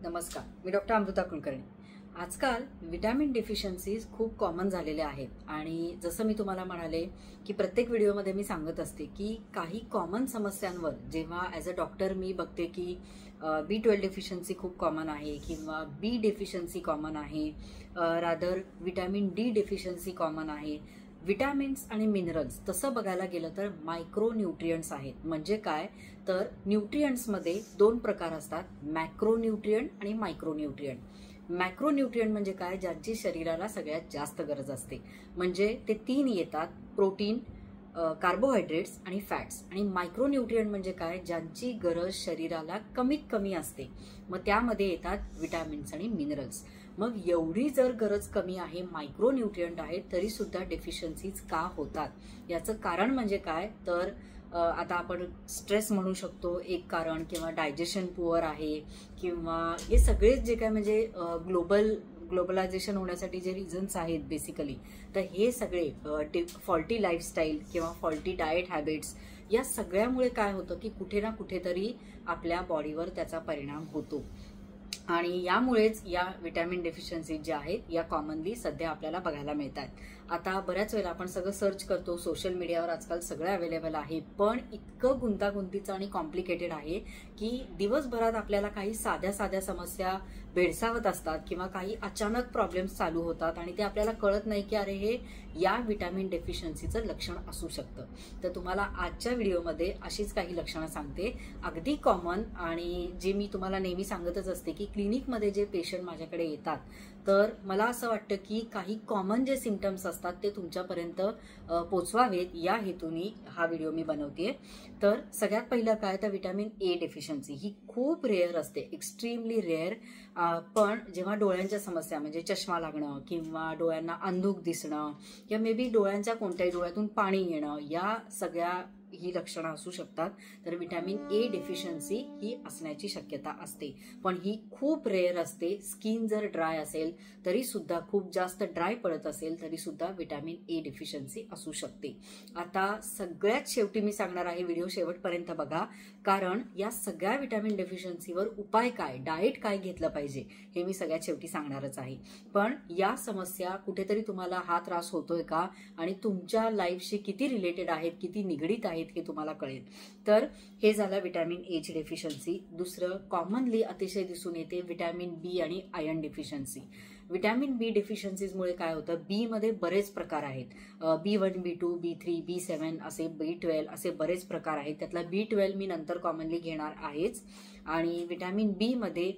नमस्कार, मी डॉक्टर अमृता कुलकर्णी। आजकाल vitamin deficiencies खूप कॉमन झालेल्या आहेत आणि जसं मी तुम्हाला म्हणाले की प्रत्येक व्हिडिओमध्ये मी सांगत असते की काही कॉमन समस्यांवर जेव्हा ॲज अ डॉक्टर मी बघते की B12 डेफिशियन्सी खूप कॉमन आहे किंवा बी डेफिशियन्सी कॉमन आहे, rather vitamin D deficiency common आहे। विटॅमिन्स आणि मिनरल्स तसं बघायला गेलं तर मायक्रो न्यूट्रियंट्स आहेत। म्हणजे काय तर न्यूट्रियंट्समध्ये दोन प्रकार असतात, मॅक्रो न्यूट्रियंट आणि मायक्रो न्यूट्रियंट। मॅक्रो न्यूट्रियंट म्हणजे काय, ज्यांची शरीराला सगळ्यात जास्त गरज असते, म्हणजे ते तीन येतात, प्रोटीन, कार्बोहायड्रेट्स आणि फॅट्स। आणि मायक्रो न्यूट्रियंट म्हणजे काय, ज्यांची गरज शरीराला कमीत कमी असते, मग त्यामध्ये येतात विटॅमिन्स आणि मिनरल्स। मग एवढी जर गरज कमी आहे, मायक्रो न्यूट्रियंट आहेत, तरी सुद्धा डेफिशियन्सीज का होतात याचं कारण म्हणजे काय तर आता आपण स्ट्रेस म्हणू शकतो एक कारण, किंवा डायजेशन पुअर आहे, किंवा हे सगळेच जे काय म्हणजे ग्लोबलायझेशन होण्यासाठी जे रिझन्स आहेत बेसिकली, तर हे सगळे फॉल्टी लाईफस्टाईल किंवा फॉल्टी डाएट हॅबिट्स या सगळ्यामुळे काय होतं की कुठे ना कुठेतरी आपल्या बॉडीवर त्याचा परिणाम होतो। आणि यामुळेच या विटॅमिन डेफिशियन्सी ज्या आहेत या कॉमनली सध्या आपल्याला बघायला मिळतात। आता बऱ्याच वेळेला आपण सगळं सर्च करतो, सोशल मीडियावर आजकाल सगळं अवेलेबल आहे, पण इतकं गुंतागुंतीचं आणि कॉम्प्लिकेटेड आहे की दिवसभरात आपल्याला काही साध्या साध्या समस्या भेडसावत असतात किंवा काही अचानक प्रॉब्लेम्स चालू होतात आणि ते आपल्याला कळत नाही की अरे हे या विटॅमिन डेफिशियन्सीचं लक्षण असू शकतं। तर तुम्हाला आजच्या व्हिडिओमध्ये अशीच काही लक्षणं सांगते, अगदी कॉमन, आणि जे मी तुम्हाला नेहमी सांगतच असते की क्लिनिकमध्ये जे पेशंट माझ्याकडे येतात तर मला असं वाटतं की काही कॉमन जे सिम्पटम्स असतात ते तुमच्यापर्यंत पोचवावेत या हेतूने हा व्हिडिओ मी बनवतेय। तर सगळ्यात पहिलं काय तर विटॅमिन ए डेफिशियन्सी ही खूप रेअर असते, एक्स्ट्रीमली रेअर। पण जेव्हा डोळ्यांच्या समस्या म्हणजे चष्मा लागणं किंवा डोळ्यांना अंधुक दिसणं किंवा मे बी डोळ्यांच्या कोणत्याही डोळ्यातून पाणी येणं, या सगळ्या ही लक्षणं असू शकतात, तर विटॅमिन ए डेफिशियन्सी ही असण्याची शक्यता असते। पण ही खूप रेअर असते। स्किन जर ड्राय असेल तरी सुद्धा, खूप जास्त ड्राय पडत असेल तरी सुद्धा विटॅमिन ए डेफिशियन्सी असू शकते। आता सगळ्यात शेवटी मी सांगणार आहे, व्हिडिओ शेवटपर्यंत बघा, कारण या सगळ्या विटॅमिन डेफिशियन्सीवर उपाय काय, डाएट काय घेतलं पाहिजे हे मी सगळ्यात शेवटी सांगणारच आहे। पण या समस्या कुठेतरी तुम्हाला हा त्रास होतोय का आणि तुमच्या लाईफशी किती रिलेटेड आहेत, किती निगडीत आहेत हे तुम्हाला कळेल। तर हे झालं विटॅमिन ए ची डेफिशियन्सी। दुसरं कॉमनली अतिशय दिसून येते विटॅमिन बी आणि आयर्न डेफिशियन्सी। विटॅमिन बी डेफिशियन्सीजमुळे काय होतं, बी मध्ये बरेच प्रकार आहेत, B1, B2, B3, B7 असे, B12 असे बरेच प्रकार आहेत। त्यातला B12 मी नंतर कॉमनली घेणार आहेच। आणि विटॅमिन बी मध्ये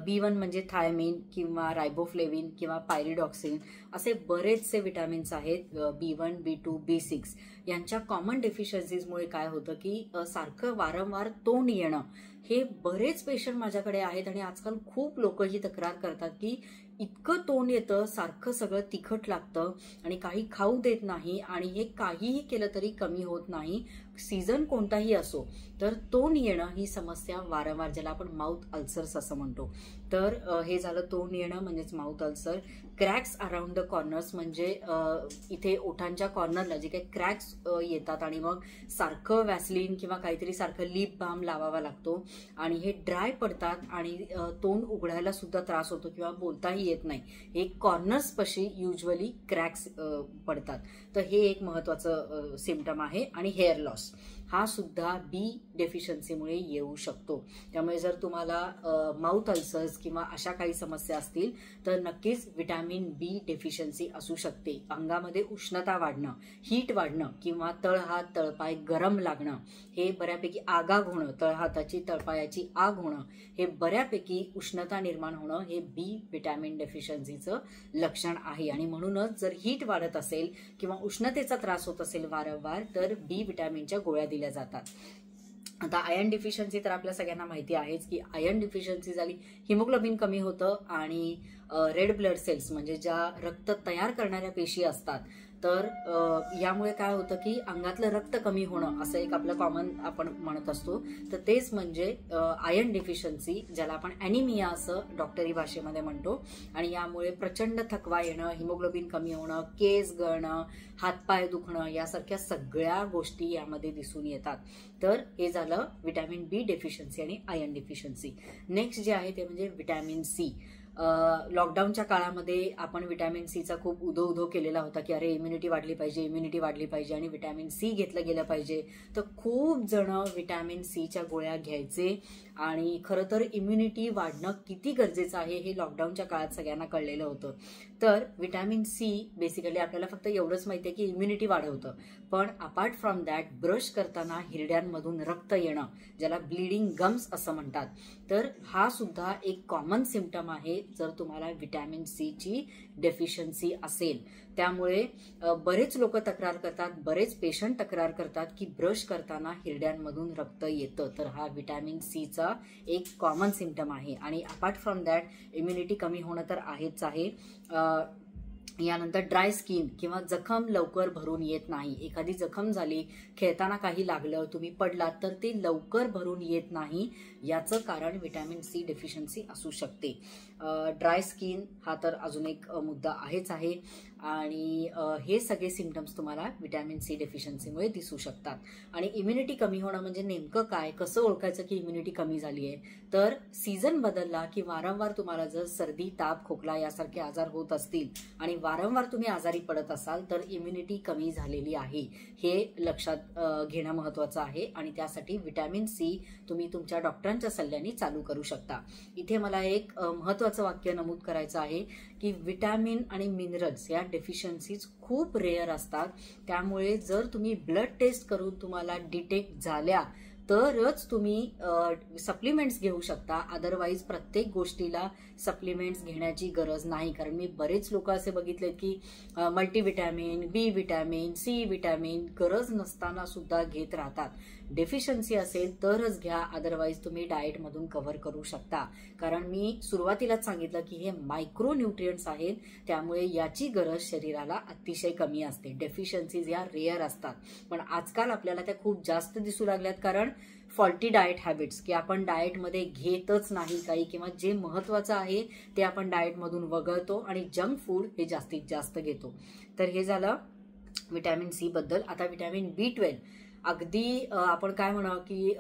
B1 म्हणजे थायमिन किंवा रायबोफ्लेविन किंवा पायरिडॉक्सिन असे बरेचसे विटॅमिन्स आहेत। B1, B2, B6 यांच्या कॉमन डेफिशियन्सीजमुळे काय होतं की सारखं वारंवार तोंड येणं, हे बरेच पेशंट माझ्याकडे आहेत आणि आजकाल खूप लोक ही तक्रार करतात की इतकं तोंड येतं, सारखं सगळं तिखट लागतं आणि काही खाऊ देत नाही, आणि हे काहीही केलं तरी कमी होत नाही, सीझन कोणताही असो तर तोंड येणं ही समस्या वारंवार, ज्याला आपण माउथ अल्सर्स असं म्हणतो। तर हे झालं तोंड येणं म्हणजेच mouth ulcer. Cracks around the corners म्हणजे इथे ओठांच्या कॉर्नरला जे काही क्रॅक्स येतात आणि मग सारखं वॅसलीन किंवा काहीतरी सारखं लिप बाम लावावा लागतो आणि हे ड्राय पडतात आणि तोंड उघडायला सुद्धा त्रास होतो किंवा बोलताही येत नाही। हे कॉर्नर्स पाशी युजली क्रॅक्स पडतात, तर हे एक महत्वाचं सिम्पटम आहे। आणि हेअर लॉस हा सुद्धा बी डेफिशियन्सीमुळे येऊ शकतो। त्यामुळे जर तुम्हाला माउथ अल्सर्स किंवा अशा काही समस्या असतील तर नक्कीच विटॅमिन बी डेफिशियन्सी असू शकते। अंगामध्ये उष्णता वाढणं, हीट वाढणं किंवा तळहात तळपाय गरम लागणं, हे बऱ्यापैकी आगाग होणं, तळहाताची तळपायाची आग होणं, हे बऱ्यापैकी उष्णता निर्माण होणं, हे बी विटॅमिन डेफिशियन्सीचं लक्षण आहे। आणि म्हणूनच जर हीट वाढत असेल किंवा उष्णतेचा त्रास होत असेल वारंवार तर बी विटॅमिनच्या गोळ्या दिल्या जातात। आता आयर्न डिफिशियन्सी तर आपल्या सगळ्यांना माहिती आहेच की आयर्न डिफिशियन्सी झाली, हिमोग्लोबिन कमी होतं आणि रेड ब्लड सेल्स म्हणजे ज्या रक्त तयार करणाऱ्या पेशी असतात तर यामुळे काय होतं की अंगातलं रक्त कमी होणं असं एक आपलं कॉमन आपण म्हणत असतो. तर तेच म्हणजे आयर्न डेफिशियन्सी, ज्याला आपण ॲनिमिया असं डॉक्टरी भाषेमध्ये म्हणतो. आणि यामुळे प्रचंड थकवा येणं, हिमोग्लोबिन कमी होणं, केस गळणं, हातपाय दुखणं यासारख्या सगळ्या गोष्टी यामध्ये दिसून येतात. तर हे झालं व्हिटॅमिन बी डेफिशियन्सी आणि आयर्न डेफिशियन्सी. नेक्स्ट जे आहे ते म्हणजे व्हिटॅमिन सी. लॉकडाऊनच्या काळामध्ये आपण व्हिटॅमिन सीचा खूप उदो केलेला होता की अरे इम्युनिटी वाढली पाहिजे आणि व्हिटॅमिन सी घेतलं गेलं पाहिजे. तर खूप जण व्हिटॅमिन सीच्या गोळ्या घ्यायचे आणि खरं तर इम्युनिटी वाढणं किती गरजेचं आहे हे लॉकडाऊनच्या काळात सगळ्यांना कळलेलं होतं. तर व्हिटॅमिन सी बेसिकली आपल्याला फक्त एवढंच माहिती आहे की इम्युनिटी वाढवतं, पण अपार्ट फ्रॉम दॅट ब्रश करताना हिरड्यांमधून रक्त येणं, ज्याला ब्लिडिंग गम्स असं म्हणतात, तर हा सुद्धा एक कॉमन सिम्पटम आहे जर तुम्हाला व्हिटॅमिन सी ची डेफिशियन्सी असेल. त्यामुळे बरेच लोक तक्रार करतात, बरेच पेशंट तक्रार करतात की ब्रश करताना हिरड्यांमधून रक्त येतं. तर हा व्हिटॅमिन सीचा एक कॉमन सिम्पटम आहे. आणि अपार्ट फ्रॉम दॅट इम्युनिटी कमी होणं तर आहेच आहे. यानंतर ड्राय स्किन किंवा जखम लवकर भरून येत नाही. एखादी जखम झाली, खेळताना काही लागलं, तुम्ही पडलात, तर ते लवकर भरून येत नाही. याचं कारण व्हिटॅमिन सी डेफिशियन्सी असू शकते. ड्राय स्किन हा तर अजून एक मुद्दा आहेच आहे. आणि हे सगळे सिम्पटम्स तुम्हाला व्हिटॅमिन सी डेफिशियन्सीमुळे दिसू शकतात. आणि इम्युनिटी कमी होणं म्हणजे नेमकं काय, कसं ओळखायचं की इम्युनिटी कमी झाली आहे? तर सीझन बदलला की वारंवार तुम्हाला जर सर्दी, ताप, खोकला यासारखे आजार होत असतील आणि वारंवार तुम्ही आजारी पडत असाल तर इम्युनिटी कमी झालेली आहे, हे लक्षात घेणं महत्वाचं आहे. आणि त्यासाठी व्हिटॅमिन सी तुम्ही तुमच्या डॉक्टरांच्या सल्ल्याने चालू करू शकता. इथे मला एक महत्वाचं वाक्य नमूद करायचं आहे की व्हिटॅमिन आणि मिनरल्स या डेफिशियन्सीज खूप रेअर असतात. त्यामुळे जर तुम्ही ब्लड टेस्ट करून तुम्हाला डिटेक्ट झाल्या तरच तुम्ही सप्लिमेंट्स घेऊ शकता. अदरवाईज प्रत्येक गोष्टीला सप्लिमेंट्स घेण्याची गरज नाही. कारण मी बरेच लोक असे बघितलेत की मल्टीव्हिटॅमिन, बी विटॅमिन, सी विटॅमिन गरज नसताना सुद्धा घेत राहतात. डेफिशियन्सी असेल तरच घ्या, अदरवाईज तुम्ही डाएटमधून कव्हर करू शकता. कारण मी सुरुवातीलाच सांगितलं की हे मायक्रो न्यूट्रिएंट्स आहेत, त्यामुळे याची गरज शरीराला अतिशय कमी असते. डेफिशियन्सीज या रेअर असतात, पण आजकाल आपल्याला त्या खूप जास्त दिसू लागल्यात. कारण फॉल्टी डाएट हॅबिट्स, की आपण डाएटमध्ये घेतच नाही काही, किंवा जे महत्वाचं आहे ते आपण डाएटमधून वगळतो आणि जंक फूड हे जास्तीत जास्त घेतो. तर हे झालं व्हिटॅमिन सी बद्दल. आता व्हिटॅमिन बी12, अगदी आपण काय म्हणावं की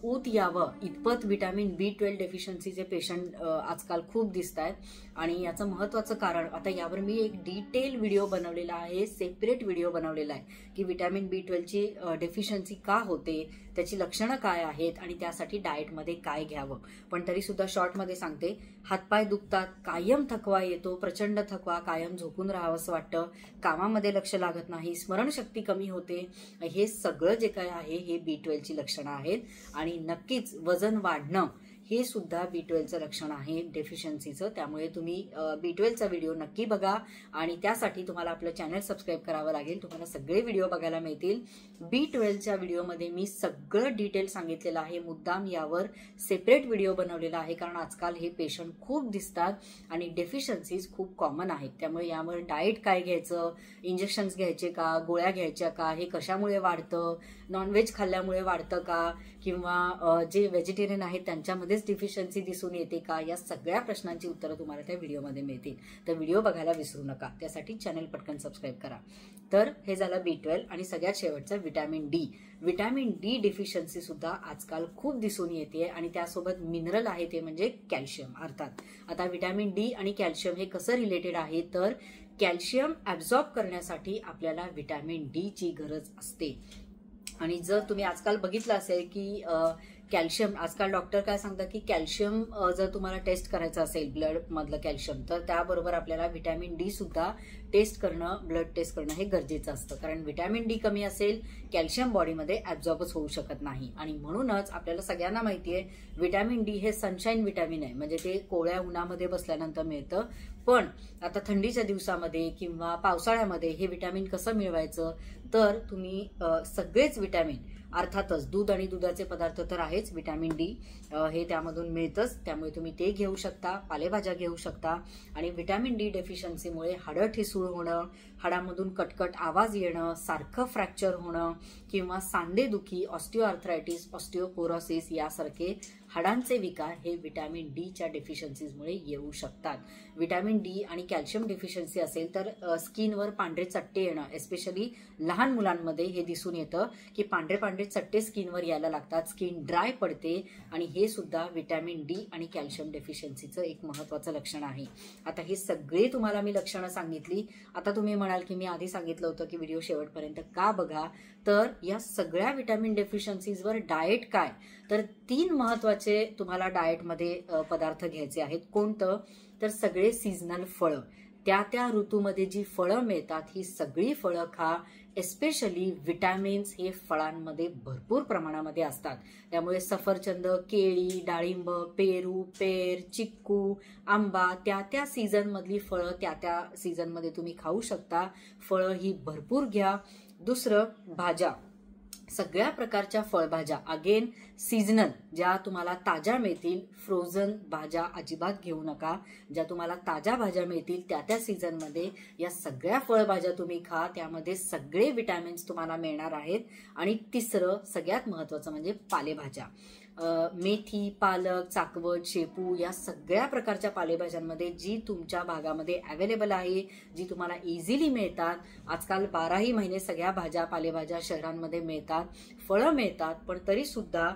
ऊत यावं इतपत व्हिटॅमिन बी12 डेफिशियन्सीचे पेशंट आजकाल खूप दिसत आहेत. आणि याचं महत्वाचं कारण, आता यावर मी एक डिटेल व्हिडिओ बनवलेला आहे, सेपरेट व्हिडिओ बनवलेला आहे की व्हिटॅमिन बी12ची डेफिशियन्सी का होते, त्याची लक्षणं काय आहेत आणि त्यासाठी डाएटमध्ये काय घ्यावं. पण तरी सुद्धा शॉर्टमध्ये सांगते. हातपाय दुखतात, कायम थकवा येतो, प्रचंड थकवा, कायम झोपून राहावंसं वाटतं, कामामध्ये लक्ष लागत नाही, स्मरणशक्ती कमी होते, हे सगळं जे काय आहे हे बी12ची लक्षणं आहेत. आणि नक्कीच वजन वाढणं हे सुद्धा बी12चं लक्षण आहे डेफिशियन्सीचं. त्यामुळे तुम्ही बी12चा व्हिडिओ नक्की बघा आणि त्यासाठी तुम्हाला आपलं चॅनल सबस्क्राईब करावं लागेल. तुम्हाला सगळे व्हिडिओ बघायला मिळतील. बी12च्या व्हिडिओमध्ये मी सगळं डिटेल सांगितलेलं आहे, मुद्दाम यावर सेपरेट व्हिडिओ बनवलेला आहे. कारण आजकाल हे पेशंट खूप दिसतात आणि डेफिशियन्सीज खूप कॉमन आहेत. त्यामुळे यावर डाएट काय घ्यायचं, इंजेक्शन्स घ्यायचे का, गोळ्या घ्यायच्या का, हे कशामुळे वाढतं, नॉनव्हेज खाल्ल्यामुळे वाढतं का, किंवा जे व्हेजिटेरियन आहेत त्यांच्यामध्येच डेफिशियन्सी दिसून येते का, या सगळ्या प्रश्नांची उत्तरं तुम्हाला त्या व्हिडिओमध्ये मिळतील. तर व्हिडिओ बघायला विसरू नका, त्यासाठी चॅनल पटकन सबस्क्राईब करा. तर हे झालं बी12. आणि सगळ्यात शेवटचं vitamin D. Vitamin D deficiency सुद्धा आजकाल खूप दिसून येते आणि त्यासोबत मिनरल आहे ते म्हणजे कॅल्शियम. अर्थात आता व्हिटॅमिन डी आणि कॅल्शियम हे कसं रिलेटेड आहे, तर कॅल्शियम ॲब्झॉर्ब करण्यासाठी आपल्याला व्हिटॅमिन डी ची गरज असते. आणि जर तुम्ही आजकाल बघितलं असेल की कॅल्शियम, आजकाल डॉक्टर काय सांगतात की कॅल्शियम जर तुम्हाला टेस्ट करायचं असेल ब्लड मधलं कॅल्शियम, तर त्याबरोबर आपल्याला व्हिटॅमिन डी सुद्धा टेस्ट करणं, ब्लड टेस्ट करणं हे गरजेचं असतं. कारण व्हिटॅमिन डी कमी असेल, कॅल्शियम बॉडीमध्ये ॲब्झॉर्बच होऊ शकत नाही. आणि म्हणूनच आपल्याला सगळ्यांना माहिती आहे व्हिटॅमिन डी हे सनशाईन व्हिटॅमिन आहे, म्हणजे ते कोवळ्या उन्हामध्ये बसल्यानंतर मिळतं. पण आता थंडीच्या दिवसामध्ये किंवा पावसाळ्यामध्ये हे व्हिटॅमिन कसं मिळवायचं, तर तुम्ही सगळेच व्हिटॅमिन अर्थातच दूध आणि दुधाचे पदार्थ तर आहेच, व्हिटॅमिन डी हे त्यामधून मिळतंच, त्यामुळे तुम्ही ते घेऊ शकता, पालेभाज्या घेऊ शकता. आणि व्हिटॅमिन डी डेफिशियन्सीमुळे हाडं ठिसूळ होणं, हाडामधून कटकट आवाज येणं, सारखं फ्रॅक्चर होणं किंवा सांधेदुखी, ऑस्टिओआर्थरायटिस, ऑस्टिओपोरोसिस यासारखे हाडांचे विकार हे व्हिटॅमिन डीच्या डेफिशियन्सीजमुळे येऊ शकतात. व्हिटॅमिन डी आणि कॅल्शियम डेफिशियन्सी असेल तर स्किनवर पांढरे चट्टे येणं, एस्पेशली लहान मुलांमध्ये हे दिसून येतं की पांढरे पांढरे चट्टे स्किनवर यायला लागतात, स्किन ड्राय पडते आणि हे सुद्धा व्हिटॅमिन डी आणि कॅल्शियम डेफिशियन्सीचं एक महत्त्वाचं लक्षण आहे. आता हे सगळे तुम्हाला मी लक्षणं सांगितली. आता तुम्ही म्हणाल की मी आधी सांगितलं होतं की व्हिडिओ शेवटपर्यंत का बघा, तर या सगळ्या व्हिटॅमिन डेफिशियन्सीजवर डाएट काय, तर 3 महत्त्वाचे तुम्हाला डाएटमध्ये पदार्थ घ्यायचे आहेत. कोणतं, तर सगळे सीझनल फळं, त्या त्या ऋतूमध्ये जी फळं मिळतात ही सगळी फळं खा. एस्पेशली विटॅमिन्स हे फळांमध्ये भरपूर प्रमाणामध्ये असतात, त्यामुळे सफरचंद, केळी, डाळिंब, पेरू, पेर, चिक्कू, आंबा, त्या त्या सीझनमधली फळं त्या त्या सीझनमध्ये तुम्ही खाऊ शकता. फळं ही भरपूर घ्या. दुसरं, भाज्या, सगळ्या प्रकारच्या फळभाज्या, अगेन सीझनल, ज्या तुम्हाला ताज्या मिळतील. फ्रोझन भाज्या अजिबात घेऊ नका, ज्या तुम्हाला ताज्या भाज्या मिळतील त्या त्या सीझनमध्ये या सगळ्या फळभाज्या तुम्ही खा, त्यामध्ये सगळे विटॅमिन्स तुम्हाला मिळणार आहेत. आणि तिसरं सगळ्यात महत्त्वाचं म्हणजे पालेभाज्या, मेथी, पालक, चाकवत, शेपू या सगळ्या प्रकारच्या पालेभाज्यांमध्ये जी तुमच्या भागामध्ये अवेलेबल आहे, जी तुम्हाला इझिली मिळतात. आजकाल 12ही महिने सगळ्या भाज्या पालेभाज्या शहरांमध्ये मिळतात, फळं मिळतात, पण तरी सुद्धा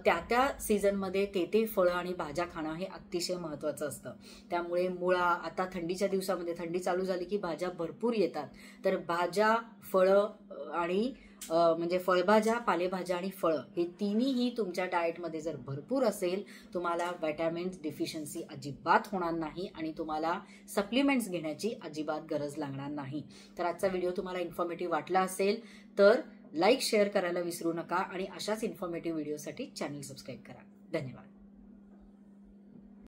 त्या त्या सीझनमध्ये ते फळं आणि भाज्या खाणं हे अतिशय महत्त्वाचं असतं. त्यामुळे मुळा, आता थंडीच्या दिवसामध्ये थंडी चालू झाली की भाज्या भरपूर येतात, तर भाज्या, फळं आणि म्हणजे फळभाज्या, पालेभाज्या आणि फळं हे तिन्हीही तुमच्या डाएटमध्ये जर भरपूर असेल, तुम्हाला व्हिटॅमिन्स डिफिशियन्सी अजिबात होणार नाही आणि तुम्हाला सप्लिमेंट्स घेण्याची अजिबात गरज लागणार नाही. तर आजचा व्हिडिओ तुम्हाला इन्फॉर्मेटिव्ह वाटला असेल तर लाईक, शेअर करायला विसरू नका आणि अशाच इन्फॉर्मेटिव्ह व्हिडिओसाठी चॅनल सबस्क्राईब करा. धन्यवाद.